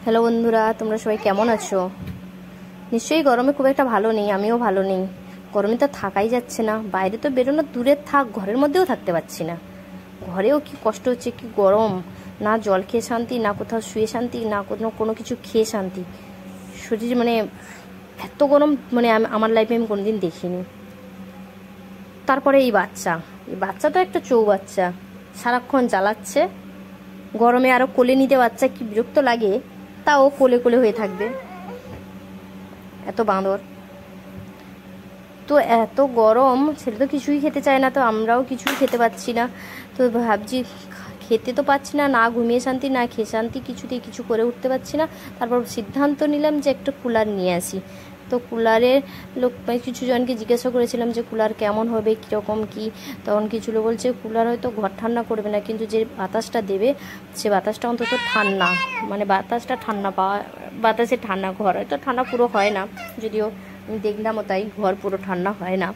Hello বন্ধুরা, তোমরা সবাই কেমন আছো? নিশ্চয়ই গরমে খুব একটা ভালো নেই, আমিও ভালো নেই। গরমে তো থাকাই যাচ্ছে না, বাইরে তো বেরোনো দূরের থাক, ঘরের মধ্যেও থাকতে পারছি না। ঘরেও কি কষ্ট হচ্ছে, কি গরম! না জল খেয়ে শান্তি, না কোথাও শুয়ে শান্তি, না কোনো কিছু খেয়ে শান্তি। শরীর মানে এত গরম মানে আমার লাইফে আমি কোনোদিন দেখিনি। তারপরে এই বাচ্চা তো একটা চৌবাচ্চা, সারাক্ষণ জ্বালাচ্ছে। গরমে আরো কোলে নিতে বাচ্চা কি বিরক্ত লাগে, তাও কোলে কোলে হয়ে থাকবে। এত বাঁদর, তো এত গরম, ছেলে তো কিছুই খেতে চায় না, তো আমরাও কিছুই খেতে পাচ্ছি না। তো ভাবছি খেতে তো পাচ্ছি না, না ঘুমিয়ে শান্তি, না খেয়ে শান্তি, কিছুতেই কিছু করে উঠতে পারছি না। তারপর সিদ্ধান্ত নিলাম যে একটা কুলার নিয়ে আসি। তো কুলারের কিছু জনকে জিজ্ঞাসা করেছিলাম যে কুলার কেমন হবে, কীরকম কি। তখন কিছু লোক বলছে কুলার হয়তো ঘর ঠান্ডা করবে না, কিন্তু যে বাতাসটা দেবে সে বাতাসটা অন্তত ঠান্ডা, মানে বাতাসটা ঠান্ডা পাওয়া, বাতাসে ঠান্ডা। ঘর হয়তো ঠান্ডা পুরো হয় না, যদিও আমি দেখলামও তাই, ঘর পুরো ঠান্ডা হয় না,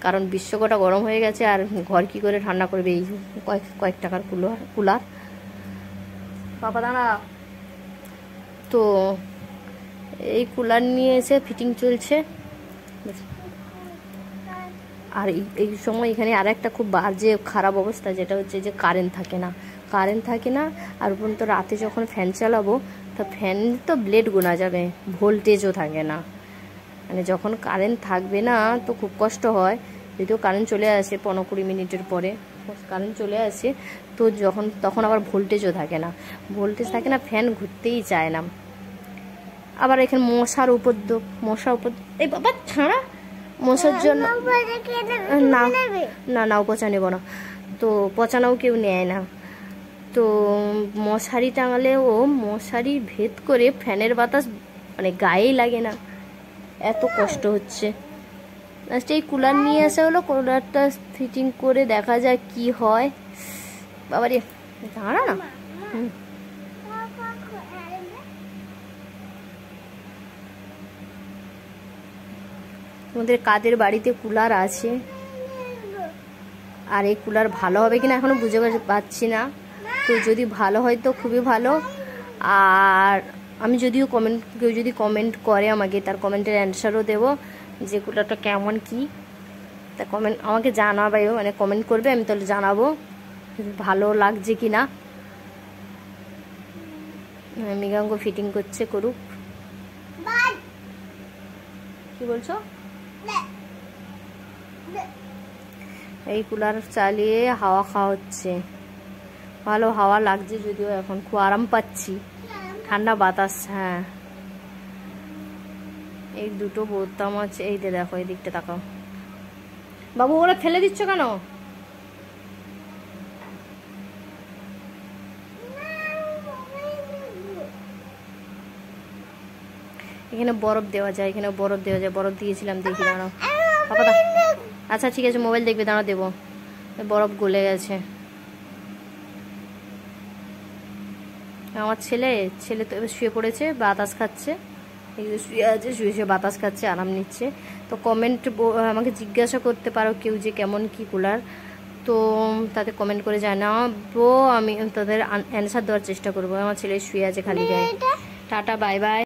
কারণ বিশ্বকটা গরম হয়ে গেছে। আর ঘর কি করে ঠান্ডা করবে এই কয়েক টাকার কুলার। বাবা দাঁড়া। তো এই কুলার নিয়ে এসে ফিটিং চলছে। আর এই সময় এখানে আর একটা খুব বাজে খারাপ অবস্থা, যেটা হচ্ছে যে কারেন্ট থাকে না। আর পর্যন্ত রাতে যখন ফ্যান চালাবো, তা ফ্যান তো ব্লেড গোনা যাবে, ভোল্টেজও থাকে না। মানে যখন কারেন্ট থাকবে না তো খুব কষ্ট হয়। যদিও কারেন্ট চলে আসে 15-20 মিনিটের পরে কারেন্ট চলে আসে, তো তখন আবার ভোল্টেজ থাকে না, ফ্যান ঘুরতেই চায় না। আবার এখানে মশার উপদ্রব, এই বাবা ছাড়া, মশার জন্য না পচা নেব না, তো পচানাও কেউ নেয় না। তো মশারি টাঙালেও মশারি ভেদ করে ফ্যানের বাতাস মানে গায়েই লাগে না, এত কষ্ট হচ্ছে। লাস্টে এই কুলার নিয়ে আসা হলো, কুলারটা ফিটিং করে দেখা যায় কি হয়। বাবারে দাঁড়া না। তোমাদের কাদের বাড়িতে কুলার আছে, আর এই কুলার ভালো হবে কিনা এখনো বুঝে পাচ্ছি না। তো যদি ভালো হয় তো খুবই ভালো। আর আমি কেউ যদি কমেন্ট করে আমাকে, তার কমেন্টের অ্যান্সারও দেবো যে কুলারটা কেমন কি। তা আমাকে জানাবে, মানে কমেন্ট করবে, আমি তাহলে জানাবো ভালো লাগছে কি না। মৃগাঙ্ক ফিটিং করছে, করুক। কি বলছো? এই কুলার চালিয়ে হাওয়া খাওয়া হচ্ছে, ভালো হাওয়া লাগছে, যদিও এখন খুব আরাম পাচ্ছি, ঠান্ডা বাতাস। হ্যাঁ, এই দুটো বোতাম আছে, এই দেখো, এই দিকটা তাকাও। বাবু ওরা ফেলে দিচ্ছ কেন? এখানে বরফ দেওয়া যায়, বরফ দিয়েছিলাম, দেখি দাঁড়াও। আচ্ছা ঠিক আছে, মোবাইল দেখবে, দাঁড়া দেবো। বরফ গলে গেছে। আমার ছেলে তো এবার শুয়ে পড়েছে, বাতাস খাচ্ছে, শুয়ে বাতাস খাচ্ছে, আরাম নিচ্ছে। তো আমাকে জিজ্ঞাসা করতে পারো কেউ যে কেমন কি কুলার, তো তাতে কমেন্ট করে জানাবো, আমি তাদের অ্যান্সার দেওয়ার চেষ্টা করবো। আমার ছেলে শুয়ে আছে খালি গায়ে। Tata, bye bye.